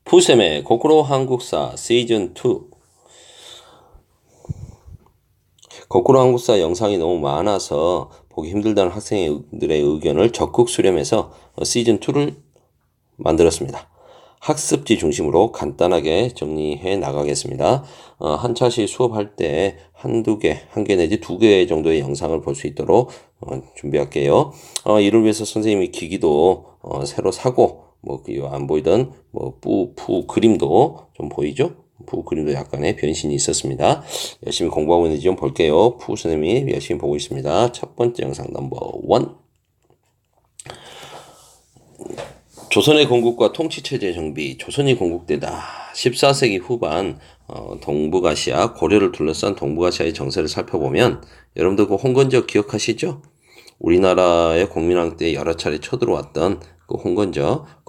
푸셈의 거꾸로 한국사 시즌2. 거꾸로 한국사 영상이 너무 많아서 보기 힘들다는 학생들의 의견을 적극 수렴해서 시즌2를 만들었습니다. 학습지 중심으로 간단하게 정리해 나가겠습니다. 한 차씩 수업할 때 한 개 내지 두 개 정도의 영상을 볼 수 있도록 준비할게요. 이를 위해서 선생님이 기기도 새로 사고, 안 보이던 푸 그림도 좀 보이죠? 푸 그림도 약간의 변신이 있었습니다. 열심히 공부하고 있는지 좀 볼게요. 푸 선생님이 열심히 보고 있습니다. 첫 번째 영상 넘버 1. 조선의 건국과 통치체제 정비. 조선이 건국되다. 14세기 후반 동북아시아, 고려를 둘러싼 동북아시아의 정세를 살펴보면 여러분들 그 홍건적 기억하시죠? 우리나라의 공민왕 때 여러 차례 쳐들어왔던 그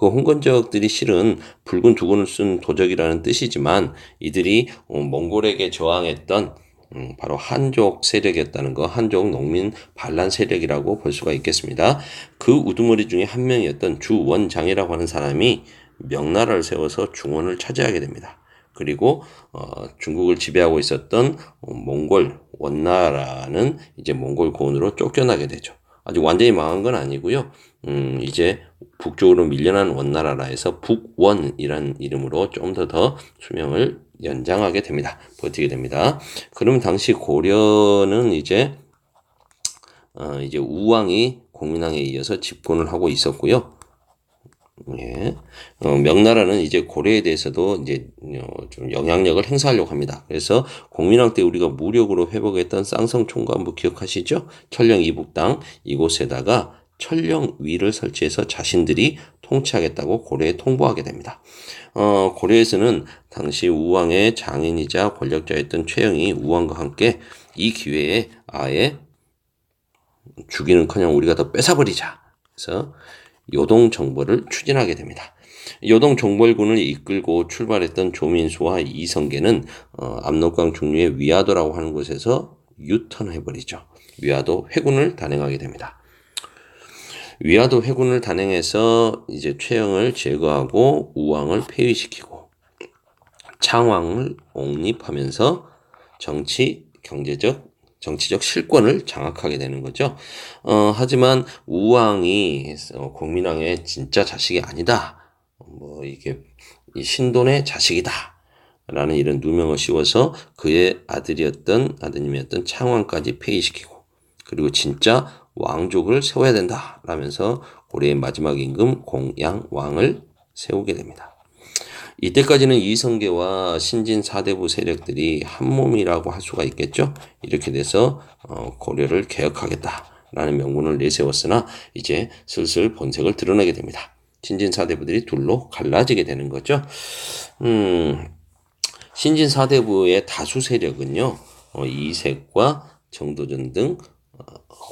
홍건적들이 실은 붉은 두건을 쓴 도적이라는 뜻이지만 이들이 몽골에게 저항했던 바로 한족 세력이었다는 거, 한족 농민 반란 세력이라고 볼 수가 있겠습니다. 그 우두머리 중에 한 명이었던 주원장이라고 하는 사람이 명나라를 세워서 중원을 차지하게 됩니다. 그리고 중국을 지배하고 있었던 몽골 원나라는 이제 몽골 고원으로 쫓겨나게 되죠. 아직 완전히 망한 건 아니고요. 이제 북쪽으로 밀려난 원나라라 해서 북원이라는 이름으로 좀 더 수명을 연장하게 됩니다. 버티게 됩니다. 그러면 당시 고려는 이제 우왕이 공민왕에 이어서 집권을 하고 있었고요. 예. 명나라는 이제 고려에 대해서도 이제 좀 영향력을 행사하려고 합니다. 그래서 공민왕 때 우리가 무력으로 회복했던 쌍성 총관부 기억하시죠? 천령 이북당 이곳에다가 천령위를 설치해서 자신들이 통치하겠다고 고려에 통보하게 됩니다. 고려에서는 당시 우왕의 장인이자 권력자였던 최영이 우왕과 함께 이 기회에 아예 죽이는커녕 우리가 더 뺏어버리자. 그래서 요동정벌을 추진하게 됩니다. 요동정벌군을 이끌고 출발했던 조민수와 이성계는 압록강 중류의 위화도라고 하는 곳에서 유턴해버리죠. 위화도 회군을 단행하게 됩니다. 위화도 회군을 단행해서 이제 최영을 제거하고 우왕을 폐위시키고 창왕을 옹립하면서 정치적 실권을 장악하게 되는 거죠. 하지만 우왕이 공민왕의 진짜 자식이 아니다. 이게 신돈의 자식이다. 라는 이런 누명을 씌워서 그의 아드님이었던 창왕까지 폐위시키고 그리고 진짜 왕족을 세워야 된다. 라면서 고려의 마지막 임금 공양왕을 세우게 됩니다. 이때까지는 이성계와 신진 사대부 세력들이 한 몸이라고 할 수가 있겠죠. 이렇게 돼서 고려를 개혁하겠다라는 명분을 내세웠으나 이제 슬슬 본색을 드러내게 됩니다. 신진 사대부들이 둘로 갈라지게 되는 거죠. 신진 사대부의 다수 세력은요. 이색과 정도전 등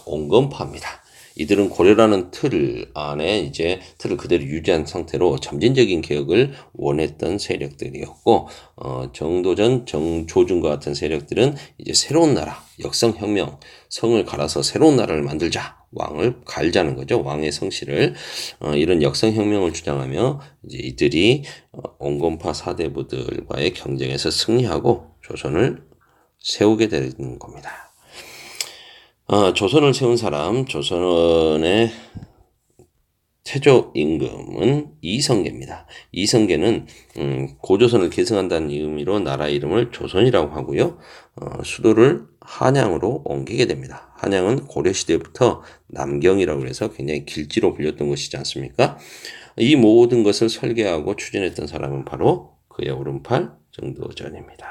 온건파입니다. 이들은 고려라는 틀 안에 이제 틀을 그대로 유지한 상태로 점진적인 개혁을 원했던 세력들이었고, 정도전, 정조준과 같은 세력들은 이제 새로운 나라, 역성혁명, 성을 갈아서 새로운 나라를 만들자, 왕을 갈자는 거죠. 왕의 성씨를. 이런 역성혁명을 주장하며 이제 이들이 온건파 사대부들과의 경쟁에서 승리하고 조선을 세우게 되는 겁니다. 조선을 세운 사람, 조선의 태조 임금은 이성계입니다. 이성계는 고조선을 계승한다는 의미로 나라 이름을 조선이라고 하고요. 수도를 한양으로 옮기게 됩니다. 한양은 고려시대부터 남경이라고 해서 굉장히 길지로 불렸던 곳이지 않습니까? 이 모든 것을 설계하고 추진했던 사람은 바로 그의 오른팔 정도전입니다.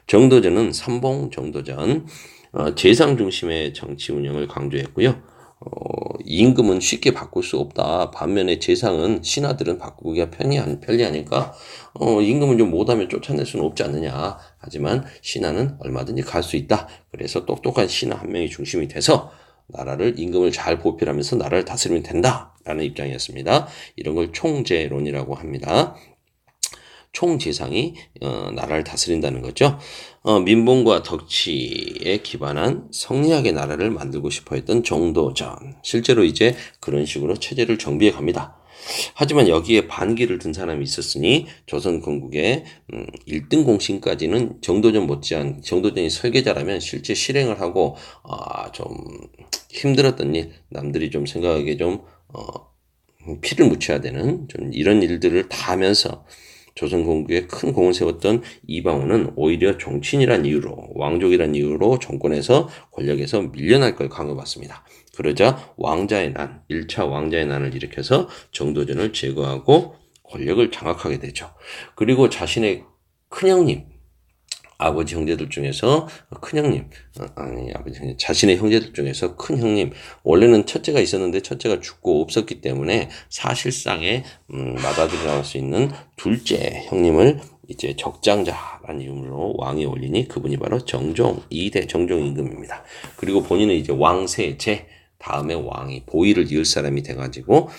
정도전은 삼봉 정도전, 재상 중심의 정치 운영을 강조했고요. 임금은 쉽게 바꿀 수 없다. 반면에 재상은 신하들은 바꾸기가 편리하니까 임금은 좀 못하면 쫓아낼 수는 없지 않느냐. 하지만 신하는 얼마든지 갈 수 있다. 그래서 똑똑한 신하 한 명이 중심이 돼서 나라를 임금을 잘 보필하면서 나라를 다스리면 된다라는 입장이었습니다. 이런 걸 총재론이라고 합니다. 총재상이 나라를 다스린다는 거죠. 민봉과 덕치에 기반한 성리학의 나라를 만들고 싶어 했던 정도전. 실제로 이제 그런 식으로 체제를 정비해 갑니다. 하지만 여기에 반기를 든 사람이 있었으니 조선 건국의 1등 공신까지는 정도전 못지않 정도전이 설계자라면 실제 실행을 하고 좀 힘들었던 일, 남들이 좀 생각하기에 좀 피를 묻혀야 되는 좀 이런 일들을 다 하면서 조선 건국에 큰 공을 세웠던 이방원은 오히려 종친이란 이유로 왕족이란 이유로 정권에서 권력에서 밀려날 걸 강요받습니다. 그러자 왕자의 난, 1차 왕자의 난을 일으켜서 정도전을 제거하고 권력을 장악하게 되죠. 그리고 자신의 큰형님, 아버지 형제들 중에서 큰형님, 아니 아버지 형님, 자신의 형제들 중에서 큰형님, 원래는 첫째가 있었는데 첫째가 죽고 없었기 때문에 사실상의 맏아들이라고 할 수 있는 둘째 형님을 이제 적장자라는 이름으로 왕이 올리니 그분이 바로 정종 2대 정종 임금입니다. 그리고 본인은 이제 왕세제 다음에 왕이 보위를 이을 사람이 돼가지고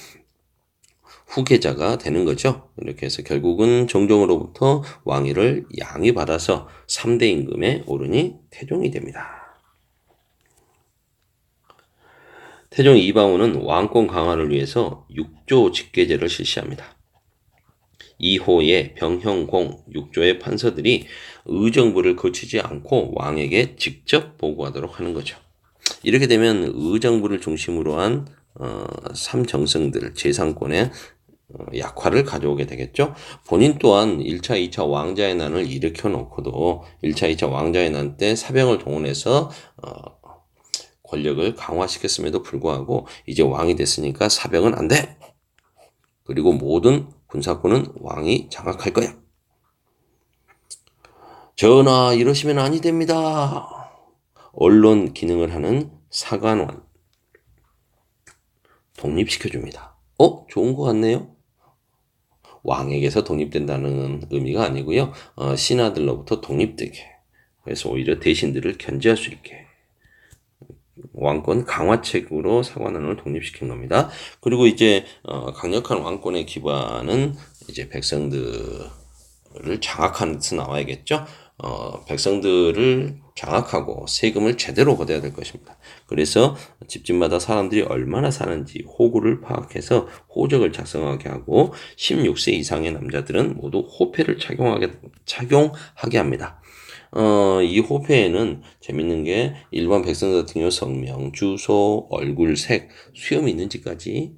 후계자가 되는 거죠. 이렇게 해서 결국은 정종으로부터 왕위를 양위받아서 3대 임금에 오르니 태종이 됩니다. 태종 이방원은 왕권 강화를 위해서 6조 직계제를 실시합니다. 2호의 병형공 6조의 판서들이 의정부를 거치지 않고 왕에게 직접 보고하도록 하는 거죠. 이렇게 되면 의정부를 중심으로 한 삼정승들 재상권의 약화를 가져오게 되겠죠. 본인 또한 1차, 2차 왕자의 난을 일으켜 놓고도 1차, 2차 왕자의 난 때 사병을 동원해서 권력을 강화시켰음에도 불구하고 이제 왕이 됐으니까 사병은 안 돼. 그리고 모든 군사권은 왕이 장악할 거야. 전하, 이러시면 아니 됩니다. 언론 기능을 하는 사관원 독립시켜줍니다. 좋은 것 같네요. 왕에게서 독립된다는 의미가 아니고요. 신하들로부터 독립되게. 그래서 오히려 대신들을 견제할 수 있게. 왕권 강화책으로 사관원을 독립시킨 겁니다. 그리고 이제 강력한 왕권의 기반은 이제 백성들을 장악하는 데서 나와야겠죠. 백성들을 장악하고 세금을 제대로 걷어야 될 것입니다. 그래서 집집마다 사람들이 얼마나 사는지 호구를 파악해서 호적을 작성하게 하고 16세 이상의 남자들은 모두 호패를 착용하게 합니다. 이 호패에는 재밌는 게 일반 백성들 같은 경우 성명, 주소, 얼굴색, 수염이 있는지까지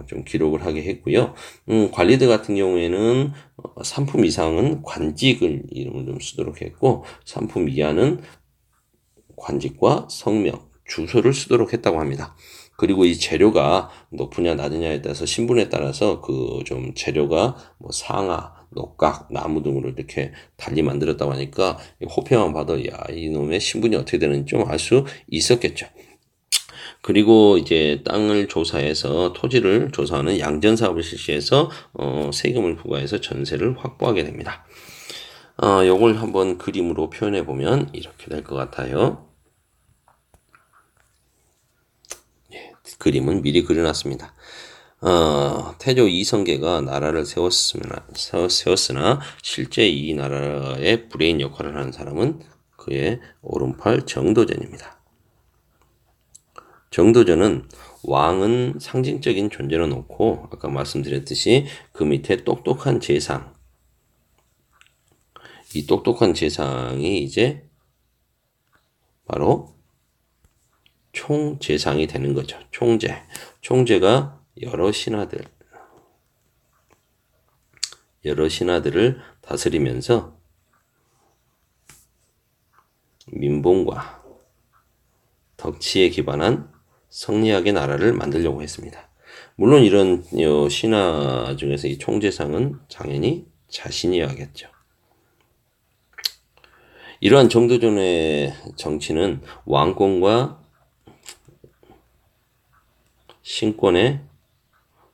좀 기록을 하게 했고요. 관리들 같은 경우에는 3품 이상은 관직을 이름을 좀 쓰도록 했고 3품 이하는 관직과 성명, 주소를 쓰도록 했다고 합니다. 그리고 이 재료가 높으냐 낮으냐에 따라서 신분에 따라서 그 좀 재료가 뭐 상아, 녹각, 나무 등으로 이렇게 달리 만들었다고 하니까 호패만 봐도 야, 이놈의 신분이 어떻게 되는지 좀 알 수 있었겠죠. 그리고 이제 땅을 조사해서 토지를 조사하는 양전 사업을 실시해서 세금을 부과해서 전세를 확보하게 됩니다. 요걸 한번 그림으로 표현해 보면 이렇게 될 것 같아요. 그림은 미리 그려놨습니다. 태조 이성계가 나라를 세웠으나 실제 이 나라의 브레인 역할을 하는 사람은 그의 오른팔 정도전입니다. 정도전은 왕은 상징적인 존재로 놓고 아까 말씀드렸듯이 그 밑에 똑똑한 재상, 이 똑똑한 재상이 이제 바로 총재상이 되는 거죠. 총재가 여러 신하들을 다스리면서 민봉과 덕치에 기반한 성리학의 나라를 만들려고 했습니다. 물론 이런 신하 중에서 이 총재상은 당연히 자신이어야겠죠. 이러한 정도전의 정치는 왕권과 신권의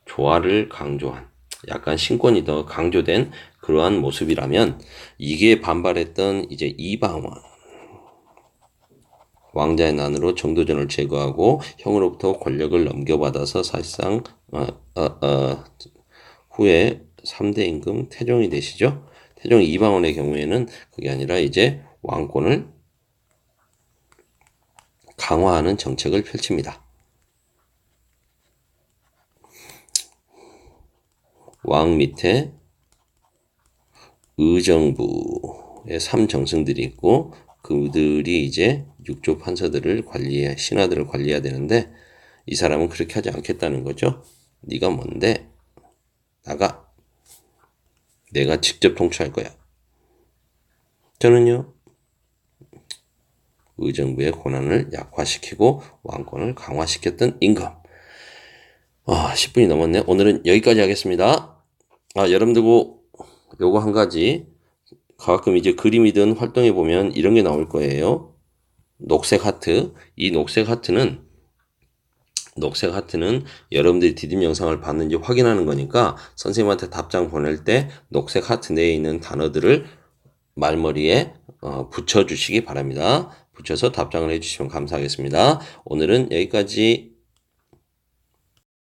조화를 강조한 약간 신권이 더 강조된 그러한 모습이라면 이게 반발했던 이제 이방원 왕자의 난으로 정도전을 제거하고 형으로부터 권력을 넘겨받아서 사실상 후에 3대 임금 태종이 되시죠. 태종 이방원의 경우에는 그게 아니라 이제 왕권을 강화하는 정책을 펼칩니다. 왕 밑에 의정부의 3정승들이 있고 그들이 이제 육조 판서들을 신하들을 관리해야 되는데 이 사람은 그렇게 하지 않겠다는 거죠. 네가 뭔데? 나가. 내가 직접 통치할 거야. 저는요. 의정부의 권한을 약화시키고 왕권을 강화시켰던 임금. 10분이 넘었네. 오늘은 여기까지 하겠습니다. 여러분들 요거 한 가지 가끔 이제 그림이든 활동해 보면 이런 게 나올 거예요. 녹색 하트. 이 녹색 하트는 여러분들이 디딤 영상을 봤는지 확인하는 거니까 선생님한테 답장 보낼 때 녹색 하트 내에 있는 단어들을 말머리에 붙여주시기 바랍니다. 붙여서 답장을 해주시면 감사하겠습니다. 오늘은 여기까지.